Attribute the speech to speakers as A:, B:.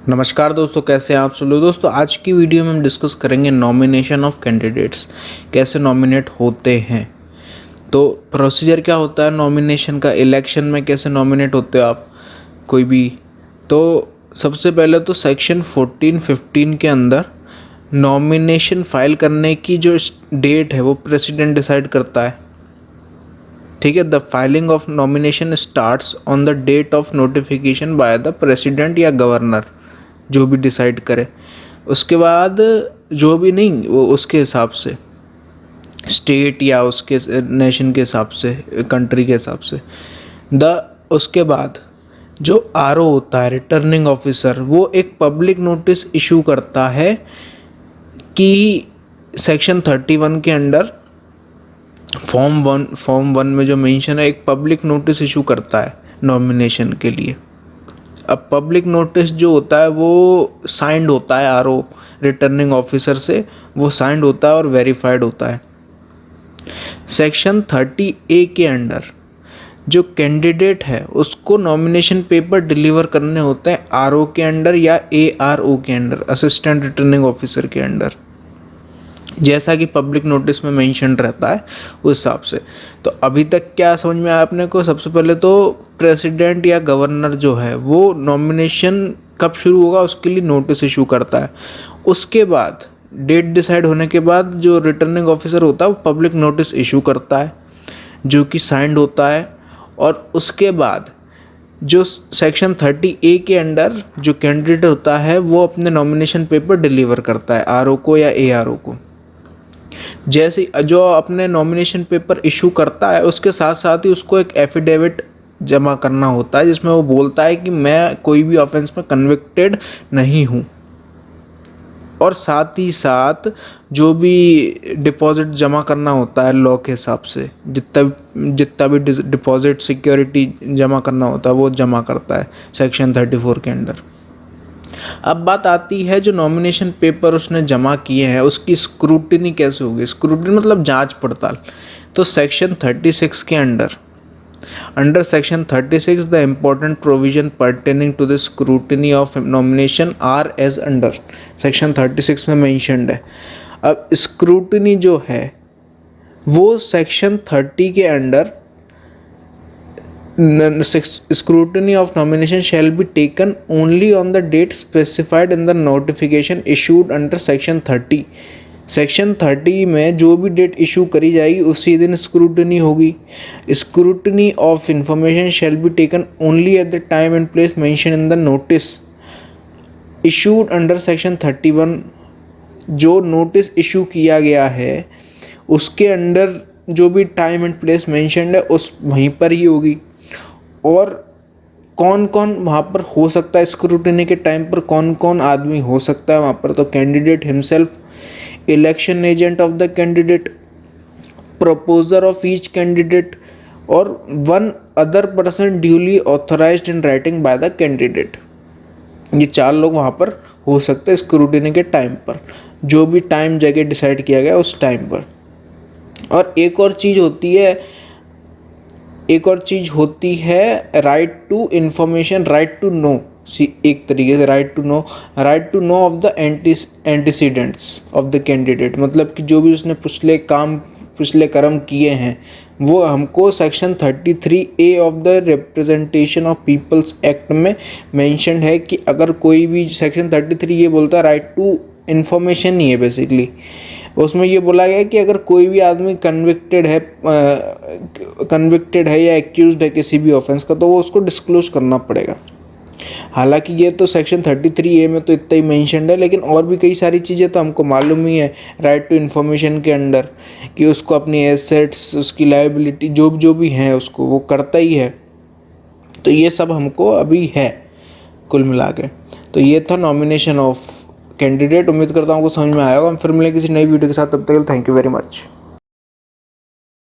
A: नमस्कार दोस्तों, कैसे हैं आप सब लोग। दोस्तों आज की वीडियो में हम डिस्कस करेंगे नॉमिनेशन ऑफ कैंडिडेट्स, कैसे नॉमिनेट होते हैं। तो प्रोसीजर क्या होता है नॉमिनेशन का, इलेक्शन में कैसे नॉमिनेट होते हो आप कोई भी। तो सबसे पहले तो सेक्शन 14-15 के अंदर नॉमिनेशन फाइल करने की जो डेट है वो प्रेसिडेंट डिसाइड करता है। ठीक है, the filing of nomination starts on the date of notification by the president या गवर्नर, जो भी डिसाइड करे। उसके बाद जो भी नहीं, वो उसके हिसाब से स्टेट या उसके नेशन के हिसाब से, कंट्री के हिसाब से उसके बाद जो आरओ होता है, रिटर्निंग ऑफिसर, वो एक पब्लिक नोटिस इशू करता है कि सेक्शन 31 के अंडर फॉर्म वन में जो मेंशन है, एक पब्लिक नोटिस इशू करता है नॉमिनेशन के लिए। अब पब्लिक नोटिस जो होता है वो साइंड होता है आरओ रिटर्निंग ऑफिसर से, वो साइंड होता है और वेरीफाइड होता है। सेक्शन 30A के अंडर जो कैंडिडेट है उसको नॉमिनेशन पेपर डिलीवर करने होते हैं आरओ के अंडर या एआरओ के अंडर, असिस्टेंट रिटर्निंग ऑफिसर के अंडर, जैसा कि पब्लिक नोटिस में मेंशन रहता है उस हिसाब से। तो अभी तक क्या समझ में आया अपने को। सबसे पहले तो प्रेसिडेंट या गवर्नर जो है वो नॉमिनेशन कब शुरू होगा उसके लिए नोटिस इशू करता है। उसके बाद डेट डिसाइड होने के बाद जो रिटर्निंग ऑफिसर होता है वो पब्लिक नोटिस इशू करता है जो कि साइंड होता है। और उसके बाद जो सेक्शन 30A के अंडर जो कैंडिडेट होता है वो अपने नॉमिनेशन पेपर डिलीवर करता है आरओ को या एआरओ को। जैसे जो अपने नॉमिनेशन पेपर इशू करता है उसके साथ साथ ही उसको एक एफिडेविट जमा करना होता है जिसमें वो बोलता है कि मैं कोई भी ऑफेंस में कन्विक्टेड नहीं हूँ। और साथ ही साथ जो भी डिपॉजिट जमा करना होता है लॉ के हिसाब से, जितना भी डिपॉजिट सिक्योरिटी जमा करना होता है वो जमा करता है सेक्शन 34 के अंडर। अब बात आती है जो नॉमिनेशन पेपर उसने जमा किए हैं उसकी स्क्रूटिनी कैसे होगी। स्क्रूटिनी मतलब जांच पड़ताल। तो सेक्शन 36 के under section 36 the important provision pertaining to the scrutiny of nomination are as under, section 36 में मेंशन्ड है। अब स्क्रूटिनी जो है वो सेक्शन 30 के under scrutiny of nomination shall be taken only on the date specified in the notification issued under section 30। Section 30 में जो भी डेट इशू करी जाएगी उसी दिन स्क्रूटनी होगी। Scrutiny of information shall be taken only at the time and place mention in the notice issued under section 31। जो notice issue किया गया है उसके अंडर जो भी टाइम एंड प्लेस मेंशन्ड है उस वहीं पर ही होगी। और कौन कौन वहाँ पर हो सकता है स्क्रूटिनी के टाइम पर, कौन कौन आदमी हो सकता है वहाँ पर। तो candidate himself, election agent of the candidate, proposer of each candidate और one other person duly authorized in writing by the candidate. ये 4 लोग वहाँ पर हो सकते हैं स्क्रूटिनी के टाइम पर, जो भी टाइम जगह डिसाइड किया गया उस टाइम पर। और एक और चीज़ होती है right to information, right to know. एक तरीके से right to know of the antecedents of the candidate, मतलब कि जो भी उसने पिछले कर्म किए हैं वो हमको section 33A of the representation of peoples act में मेंशन है कि अगर कोई भी, सेक्शन 33 ये बोलता है राइट टू इन्फॉर्मेशन ही है बेसिकली। उसमें ये बोला गया है कि अगर कोई भी आदमी कन्विक्टेड है या एक्यूज्ड है किसी भी ऑफेंस का तो वो उसको डिस्क्लोज करना पड़ेगा। हालांकि ये तो सेक्शन 33A में तो इतना ही मेंशन्ड है, लेकिन और भी कई सारी चीज़ें तो हमको मालूम ही है राइट टू इन्फॉर्मेशन के अंडर, कि उसको अपनी एसेट्स, उसकी लायबिलिटी जो भी हैं उसको वो करता ही है। तो ये सब हमको अभी है कुल मिला के। तो ये था नॉमिनेशन ऑफ कैंडिडेट। उम्मीद करता हूँ आपको समझ में आया होगा। हम फिर मिलेंगे किसी नई वीडियो के साथ, तब तक थैंक यू वेरी मच।